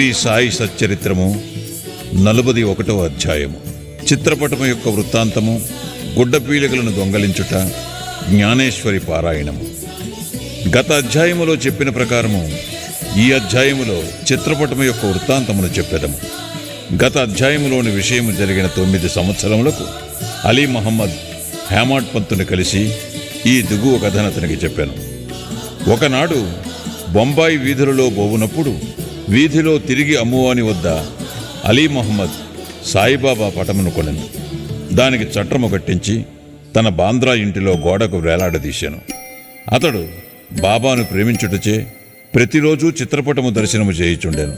శ్రీ సాయి సచ్చరిత్రము 41వ అధ్యాయము. చిత్రపటము యొక్క వృత్తాంతము, గుడ్డపీలికలను దొంగలించుట, జ్ఞానేశ్వరి పారాయణము. గత అధ్యాయములో చెప్పిన ప్రకారము ఈ అధ్యాయములో చిత్రపటము యొక్క వృత్తాంతమును చెప్పెదము. గత అధ్యాయములోని విషయము జరిగిన 9 సంవత్సరములకు అలీ మహమ్మద్ హేమాడ్ పంతుని కలిసి ఈ దిగువ కథను అతనికి చెప్పాను. ఒకనాడు బొంబాయి వీధులలో పోవునప్పుడు వీధిలో తిరిగి అమ్మువాని వద్ద అలీ మహమ్మద్ సాయిబాబా పటమును కొనెను. దానికి చట్రము కట్టించి తన బాంద్రా ఇంటిలో గోడకు వేలాడదీశాను. అతడు బాబాను ప్రేమించుటచే ప్రతిరోజు చిత్రపటము దర్శనము చేయుచుండెను.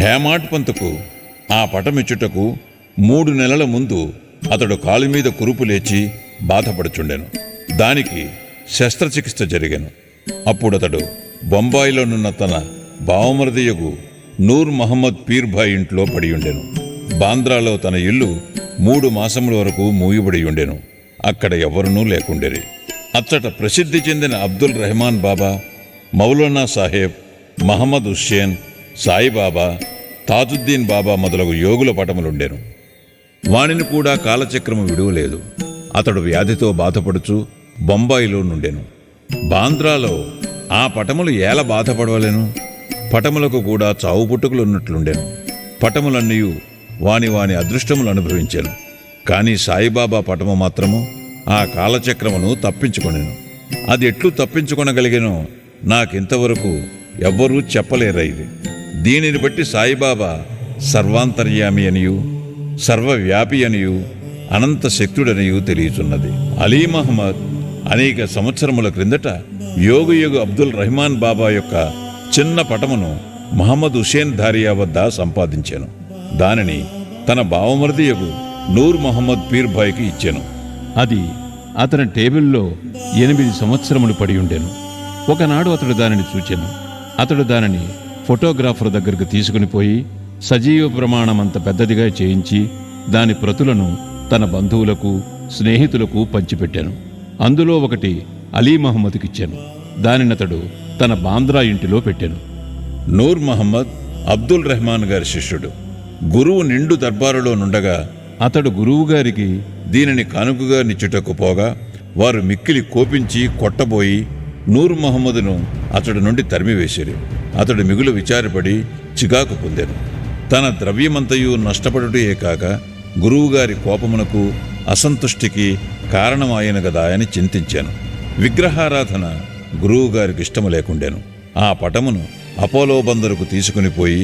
హేమాడ్ పంతుకు ఆ పటమిచ్చుటకు 3 నెలల ముందు అతడు కాలు మీద కురుపు లేచి బాధపడుచుండెను. దానికి శస్త్రచికిత్స జరిగెను. అప్పుడతడు బొంబాయిలోనున్న తన బావమరిదియగు నూర్ మహమ్మద్ పీర్భాయ్ ఇంట్లో పడియుండెను. బాంద్రాలో తన ఇల్లు 3 మాసముల వరకు మూయబడి ఉండెను. అక్కడ ఎవరునూ లేకుండెరి. అచ్చట ప్రసిద్ధి చెందిన అబ్దుల్ రెహమాన్ బాబా, మౌలానా సాహెబ్, మహమ్మద్ హుస్సేన్, సాయిబాబా, తాజుద్దీన్ బాబా మొదలగు యోగుల పటములుండెను. వానిని కూడా కాలచక్రము విడువలేదు. అతడు వ్యాధితో బాధపడుచు బొంబాయిలో నుండెను. బాంద్రాలో ఆ పటములు ఏల బాధపడవలెను? పటములకు కూడా చావు పుట్టుకలున్నట్లుండెను. పటములన్నీ వాని వాని అదృష్టములు అనుభవించాను. కానీ సాయిబాబా పటము మాత్రము ఆ కాలచక్రమును తప్పించుకొనెను. అది ఎట్లు తప్పించుకొనగలిగెనో నాకింతవరకు ఎవ్వరూ చెప్పలేరైది. దీనిని బట్టి సాయిబాబా సర్వాంతర్యామి అనియు, సర్వవ్యాపి అనియు, అనంత శక్తుడనియు తెలియచున్నది. అలీ మహమ్మద్ అనేక సంవత్సరముల క్రిందట యోగయుగు అబ్దుల్ రెహమాన్ బాబా యొక్క చిన్న పటమును మహమ్మద్ హుస్సేన్ ధారియా వద్ద సంపాదించాను. దానిని తన బావమరిదియగు నూర్ మహమ్మద్ పీర్భాయ్కి ఇచ్చాను. అది అతని టేబుల్లో 8 సంవత్సరములు పడి ఉండెను. ఒకనాడు అతడు దానిని చూచెను. అతడు దానిని ఫోటోగ్రాఫర్ దగ్గరకు తీసుకుని పోయి సజీవ ప్రమాణమంత పెద్దదిగా చేయించి దాని ప్రతులను తన బంధువులకు, స్నేహితులకు పంచిపెట్టాను. అందులో ఒకటి అలీ మహమ్మద్కిచ్చాను. దానినతడు తన బాంద్రా ఇంటిలో పెట్టాను. నూర్ మహమ్మద్ అబ్దుల్ రెహమాన్ గారి శిష్యుడు. గురువు నిండు దర్బారులో నుండగా అతడు గురువుగారికి దీనిని కానుకగా నిచ్చుటకు పోగా వారు మిక్కిలి కోపించి కొట్టబోయి నూర్ మహమ్మదును అతడి నుండి తరిమివేశారు. అతడు మిగులు విచారపడి చికాకు పొందాను. తన ద్రవ్యమంతయు నష్టపడుటే కాక గురువుగారి కోపమునకు, అసంతుష్టికి కారణమాయను గదా అని చింతించాను. విగ్రహారాధన గురువుగారికి ఇష్టము లేకుండాను. ఆ పటమును అపోలో బందరుకు తీసుకుని పోయి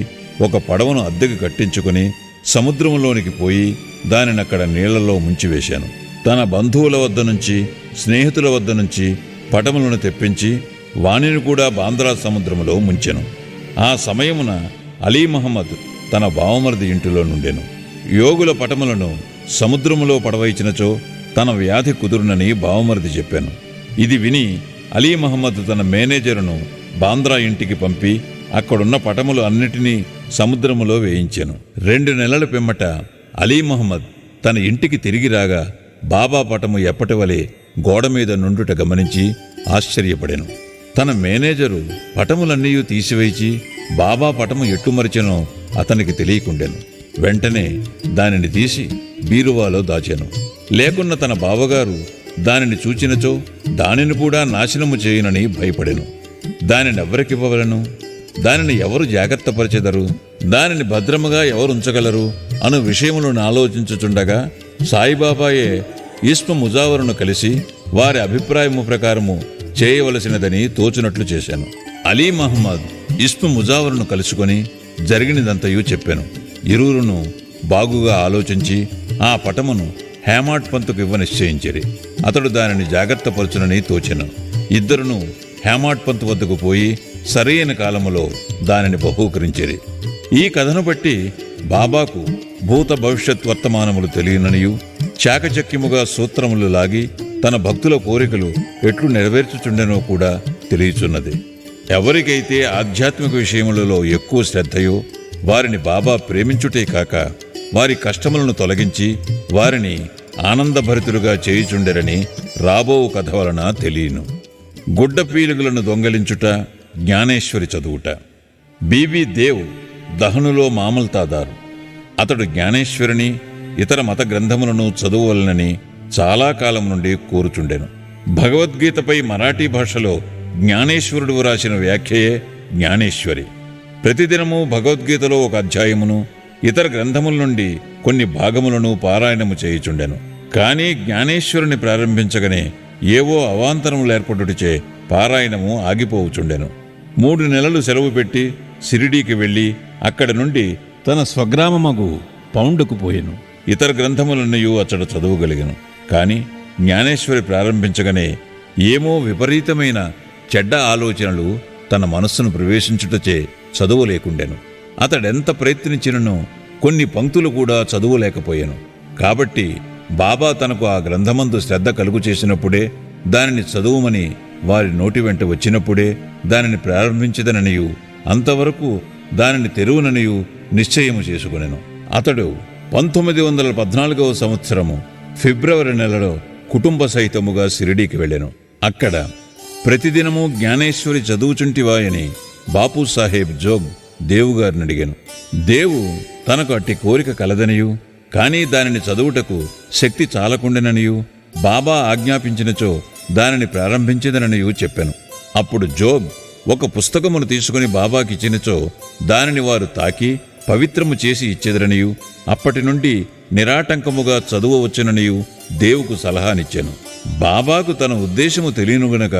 ఒక పడవను అద్దెకు కట్టించుకుని సముద్రంలోనికి పోయి దానినక్కడ నీళ్లలో ముంచివేశాను. తన బంధువుల వద్ద నుంచి, స్నేహితుల వద్ద నుంచి పటములను తెప్పించి వానిని కూడా బాంద్రా సముద్రములో ముంచెను. ఆ సమయమున అలీ మహమ్మద్ తన బావమరిది ఇంటిలో నుండెను. యోగుల పటములను సముద్రములో పడవైచినచో తన వ్యాధి కుదురునని బావమరిది చెప్పాను. ఇది విని అలీ మహమ్మద్ తన మేనేజరును బాంద్రా ఇంటికి పంపి అక్కడున్న పటములు అన్నిటినీ సముద్రములో వేయించాను. 2 నెలల పిమ్మట అలీ మహమ్మద్ తన ఇంటికి తిరిగి రాగా బాబా పటము ఎప్పటివలే గోడ మీద నుండుట గమనించి ఆశ్చర్యపడెను. తన మేనేజరు పటములన్నీ తీసివేచి బాబా పటము ఎట్టుమరిచెనో అతనికి తెలియకుండెను. వెంటనే దానిని తీసి బీరువాలో దాచాను. లేకున్న తన బావగారు దానిని చూచినచో దానిని కూడా నాశనము చేయనని భయపడెను. దానిని ఎవరికివ్వవలను? దానిని ఎవరు జాగ్రత్తపరిచెదరు? దానిని భద్రముగా ఎవరుంచగలరు అను విషయములను ఆలోచించుచుండగా సాయిబాబాయే ఇస్మ ముజావరును కలిసి వారి అభిప్రాయము ప్రకారము చేయవలసినదని తోచునట్లు చేశాను. అలీ మహమ్మద్ ఇస్మ ముజావరును కలుసుకొని జరిగినదంతయూ చెప్పాను. ఇరువురును బాగుగా ఆలోచించి ఆ పటమును హేమాడ్ పంతుకు ఇవ్వ నిశ్చయించిరి. అతడు దానిని జాగ్రత్తపరచునని తోచెను. ఇద్దరును హేమాడ్ పంతు వద్దకు పోయి సరైన కాలములో దానిని బహూకరించిరి. ఈ కథను బట్టి బాబాకు భూత భవిష్యత్ వర్తమానములు తెలియననియు చాకచక్యముగా సూత్రములు లాగి తన భక్తుల కోరికలు ఎట్లు నెరవేర్చుచుండెనో కూడా తెలియచున్నది. ఎవరికైతే ఆధ్యాత్మిక విషయములలో ఎక్కువ శ్రద్ధయో వారిని బాబా ప్రేమించుటే కాక వారి కష్టములను తొలగించి వారిని ఆనందభరితులుగా చేయుచుండెరని రాబో కథ వలన తెలియను. గుడ్డ పీలుగులను దొంగలించుట, జ్ఞానేశ్వరి చదువుట. బీబీ దేవ్ దహనులో మామల్తాదారు. అతడు జ్ఞానేశ్వరిని ఇతర మత గ్రంథములను చదువువలనని చాలా కాలం నుండి కోరుచుండెను. భగవద్గీతపై మరాఠీ భాషలో జ్ఞానేశ్వరుడు వ్రాసిన వ్యాఖ్యయే జ్ఞానేశ్వరి. ప్రతిదినము భగవద్గీతలో ఒక అధ్యాయమును, ఇతర గ్రంథముల నుండి కొన్ని భాగములను పారాయణము చేయుచుండెను. కానీ జ్ఞానేశ్వరుని ప్రారంభించగానే ఏవో అవాంతరములు ఏర్పడుటచే పారాయణము ఆగిపోవుచుండెను. 3 నెలలు సెలవు పెట్టి షిరిడీకి వెళ్ళి అక్కడి నుండి తన స్వగ్రామమగు పౌండుకు పోయెను. ఇతర గ్రంథములన్నయూ అచ్చట చదువుగలిగను. కాని జ్ఞానేశ్వరి ప్రారంభించగానే ఏమో విపరీతమైన చెడ్డ ఆలోచనలు తన మనస్సును ప్రవేశించుటచే చదువులేకుండెను. అతడెంత ప్రయత్నించినను కొన్ని పంక్తులు కూడా చదువులేకపోయాను. కాబట్టి బాబా తనకు ఆ గ్రంథమందు శ్రద్ధ కలుగు చేసినప్పుడే, దానిని చదువుమని వారి నోటి వెంట వచ్చినప్పుడే దానిని ప్రారంభించదననియు, అంతవరకు దానిని తెరువుననియు నిశ్చయము చేసుకునెను. అతడు 1914వ సంవత్సరము ఫిబ్రవరి నెలలో కుటుంబ సహితముగా షిరిడీకి వెళ్ళెను. అక్కడ ప్రతిదినము జ్ఞానేశ్వరి చదువుచుంటివాయని బాపూసాహెబ్ జోగ్ దేవుగారిని అడిగాను. దేవు తనకు అట్టి కోరిక కలదనియు, కానీ దానిని చదువుటకు శక్తి చాలకుండెననియు, బాబా ఆజ్ఞాపించినచో దానిని ప్రారంభించదననియు చెప్పాను. అప్పుడు జోగ్ ఒక పుస్తకమును తీసుకుని బాబాకిచ్చినచో దానిని వారు తాకి పవిత్రము చేసి ఇచ్చెదరనియు, అప్పటి నుండి నిరాటంకముగా చదువవచ్చుననియు దేవుకు సలహానిచ్చాను. బాబాకు తన ఉద్దేశము తెలియను గనక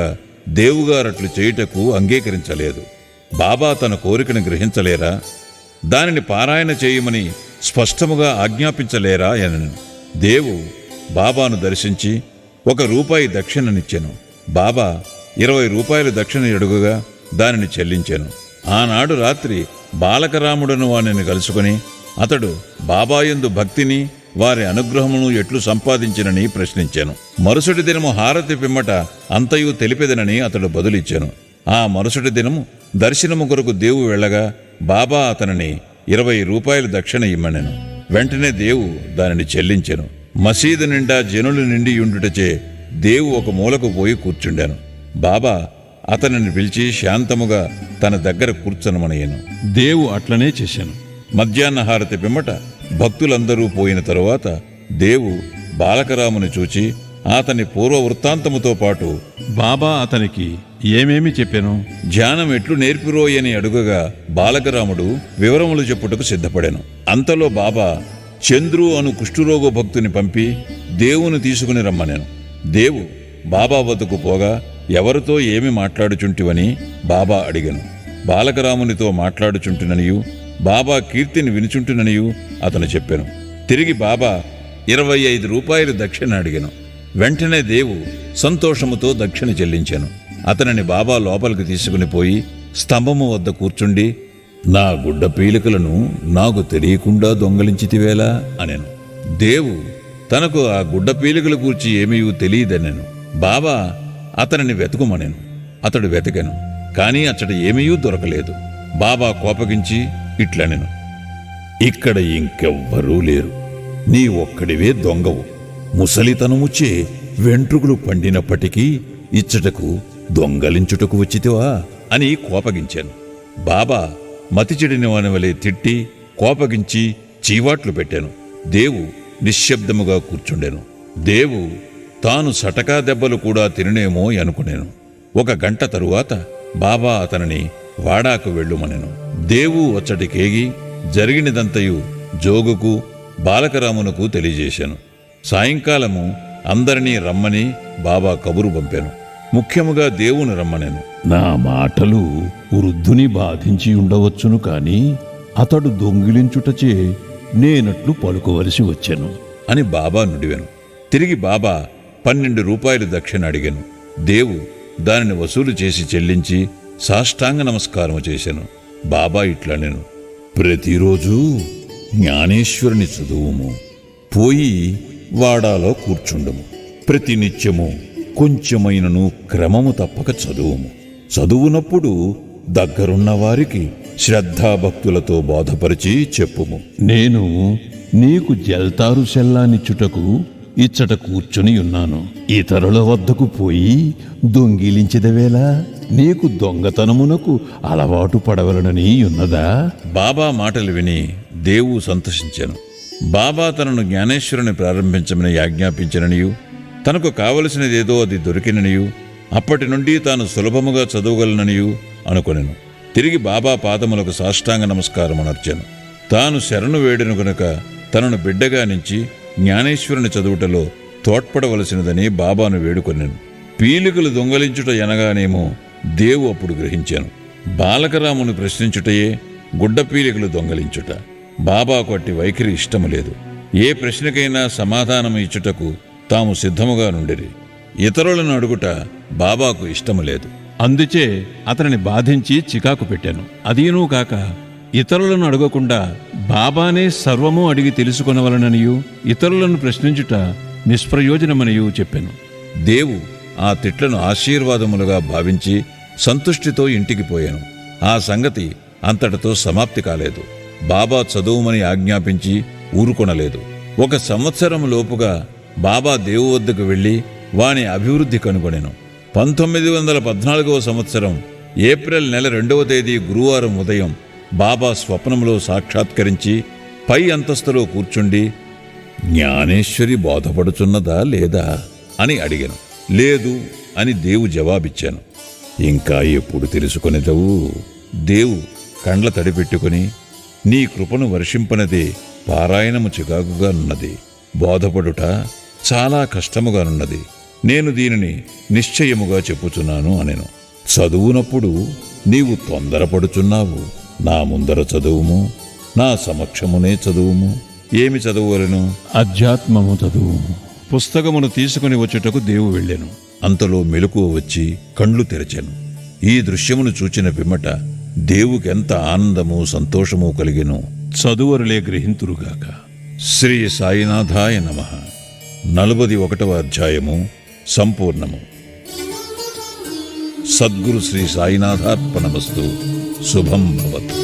దేవుగారట్లు చేయుటకు అంగీకరించలేదు. బాబా తన కోరికను గ్రహించలేరా? దానిని పారాయణ చేయమని స్పష్టముగా ఆజ్ఞాపించలేరా అనను. దేవు బాబాను దర్శించి ₹1 దక్షిణనిచ్చెను. బాబా 20 రూపాయలు దక్షిణ అడుగుగా దానిని చెల్లించాను. ఆనాడు రాత్రి బాలకరాముడను వానిని కలుసుకుని అతడు బాబాయందు భక్తిని, వారి అనుగ్రహమును ఎట్లు సంపాదించినని ప్రశ్నించాను. మరుసటి దినము హారతి పిమ్మట అంతయు తెలిపెదనని అతడు బదులిచ్చాను. ఆ మరుసటి దినము దర్శనము కొరకు దేవు వెళ్ళగా బాబా అతనిని 20 రూపాయలు దక్షిణ ఇమ్మనెను. వెంటనే దేవు దానిని చెల్లించెను. మసీదు నిండా జనులు నిండి ఉండుటచే దేవు ఒక మూలకు పోయి కూర్చుండాను. బాబా అతనిని పిలిచి శాంతముగా తన దగ్గర కూర్చొనమనయ్యను. దేవు అట్లనే చేశాను. మధ్యాహ్న హారతి పిమ్మట భక్తులందరూ పోయిన తరువాత దేవు బాలకరాముని చూచి అతని పూర్వ వృత్తాంతముతో పాటు బాబా అతనికి ఏమేమి చెప్పాను? ధ్యానం ఎట్లు నేర్పిరోయని అడుగగా బాలకరాముడు వివరములు చెప్పుటకు సిద్ధపడాను. అంతలో బాబా చంద్రు అను కుష్ఠురోగ భక్తుని పంపి దేవుని తీసుకుని రమ్మనెను. దేవు బాబా వద్దకు పోగా ఎవరితో ఏమి మాట్లాడుచుంటివని బాబా అడిగెను. బాలకరామునితో మాట్లాడుచుంటుననియు, బాబా కీర్తిని వినుచుంటుననియు అతను చెప్పాను. తిరిగి బాబా 25 రూపాయలు దక్షిణ అడిగెను. వెంటనే దేవు సంతోషముతో దక్షిణ చెల్లించాను. అతనిని బాబా లోపలికి తీసుకుని పోయి స్తంభము వద్ద కూర్చుండి, నా గుడ్డ పీలికలను నాకు తెలియకుండా దొంగలించితివేలా అనెను. దేవు తనకు ఆ గుడ్డ పీలికల గూర్చి ఏమీ తెలియదనెను. బాబా అతనిని వెతుకుమనెను. అతడు వెతికెను, కానీ అచ్చట ఏమీ దొరకలేదు. బాబా కోపగించి ఇట్లనెను, ఇక్కడ ఇంకెవ్వరూ లేరు, నీ ఒక్కడివే దొంగవు. ముసలితనముచే వెంట్రుకలు పండినప్పటికీ ఇచ్చటకు దొంగలించుటకు వచ్చితివా అని కోపగించాను. బాబా మతిచెడిన వాని వలె తిట్టి కోపగించి చీవాట్లు పెట్టాను. దేవు నిశ్శబ్దముగా కూర్చుండెను. దేవు తాను సటకా దెబ్బలు కూడా తిననేమో అనుకునేను. 1 గంట తరువాత బాబా అతనిని వాడాకు వెళ్ళుమనెను. దేవు అచ్చటికేగి జరిగినదంతయు జోగుకు బాలకరామునకు తెలియజేశాను. సాయంకాలము అందరినీ రమ్మని బాబా కబురు పంపాను. ముఖ్యముగా దేవుని రమ్మనెను. నా మాటలు వృద్ధుని బాధించి ఉండవచ్చును, కాని అతడు దొంగిలించుటచే నేనట్లు పలుకోవలసి వచ్చెను అని బాబా నుడివెను. తిరిగి బాబా 12 రూపాయలు దక్షిణ అడిగాను. దేవు దానిని వసూలు చేసి చెల్లించి సాష్టాంగ నమస్కారము చేశాను. బాబా ఇట్లనెను, ప్రతిరోజు జ్ఞానేశ్వరుని చదువుము, పోయి వాడాలో కూర్చుండము. ప్రతినిత్యము కొంచెమైనను క్రమము తప్పక చదువుము. చదువునప్పుడు దగ్గరున్న వారికి శ్రద్ధాభక్తులతో బోధపరిచి చెప్పుము. నేను నీకు జల్తారు సెల్లానిచ్చుటకు ఇచ్చట కూర్చుని ఉన్నాను. ఇతరుల వద్దకు పోయి దొంగిలించదవేలా? నీకు దొంగతనమునకు అలవాటు పడవలనని ఉన్నదా? బాబా మాటలు విని దేవు సంతోషించాను. బాబా తనను జ్ఞానేశ్వరుని ప్రారంభించమని ఆజ్ఞాపించిననియు, తనకు కావలసినదేదో అది దొరికిననియు, అప్పటి నుండి తాను సులభముగా చదవగలననియు అనుకొనెను. తిరిగి బాబా పాదములకు సాష్టాంగ నమస్కారమునర్చాను. తాను శరణు వేడెను గనుక తనను బిడ్డగా నుంచి జ్ఞానేశ్వరుని చదువుటలో తోడ్పడవలసినదని బాబాను వేడుకొనెను. పీలికలు దొంగలించుట ఎనగానేమో దేవు అప్పుడు గ్రహించాను. బాలకరామును ప్రశ్నించుటయే గుడ్డ పీలికలు దొంగలించుట. బాబాకు అట్టి వైఖరి ఇష్టము లేదు. ఏ ప్రశ్నకైనా సమాధానం ఇచ్చుటకు తాము సిద్ధముగా నుండిరి. ఇతరులను అడుగుట బాబాకు ఇష్టము లేదు. అందుచే అతనిని బాధించి చికాకు పెట్టాను. అదీనూ కాక ఇతరులను అడగకుండా బాబానే సర్వము అడిగి తెలుసుకొనవలననియు, ఇతరులను ప్రశ్నించుట నిష్ప్రయోజనమనియు చెప్పాను. దేవు ఆ తిట్లను ఆశీర్వాదములుగా భావించి సంతుష్టితో ఇంటికి పోయాను. ఆ సంగతి అంతటితో సమాప్తి కాలేదు. బాబా చదువుమని ఆజ్ఞాపించి ఊరుకొనలేదు. 1 సంవత్సరం లోపుగా బాబా దేవు వద్దకు వెళ్లి వాని అభివృద్ధి కనుగొనెను. 1914వ సంవత్సరం ఏప్రిల్ నెల 2వ తేదీ గురువారం ఉదయం బాబా స్వప్నంలో సాక్షాత్కరించి పై అంతస్తులో కూర్చుండి, జ్ఞానేశ్వరి బోధపడుచున్నదా లేదా అని అడిగాను. లేదు అని దేవు జవాబిచ్చాను. ఇంకా ఎప్పుడు తెలుసుకొనేదవు? దేవు కండ్ల తడిపెట్టుకుని, నీ కృపను వర్షింపనదే పారాయణము చికాకుగానున్నది, బోధపడుట చాలా కష్టముగానున్నది. నేను దీనిని నిశ్చయముగా చెప్పుచున్నాను అనెను. చదువునప్పుడు నీవు తొందరపడుచున్నావు. నా ముందర చదువుము, నా సమక్షమునే చదువుము. ఏమి చదువువలను? అధ్యాత్మము చదువుము. పుస్తకమును తీసుకుని వచ్చుటకు దేవు వెళ్ళాను. అంతలో మెలకువ వచ్చి కండ్లు తెరచాను. ఈ దృశ్యమును చూచిన పిమ్మట దేవుకెంత ఆనందము సంతోషము కలిగెను. చదువరులే గ్రహింతురుగాక. శ్రీ సాయినాథాయ నమః. 41వ అధ్యాయము సంపూర్ణము. సద్గురు శ్రీ సాయినాథార్పణమస్తు. శుభం భవతు.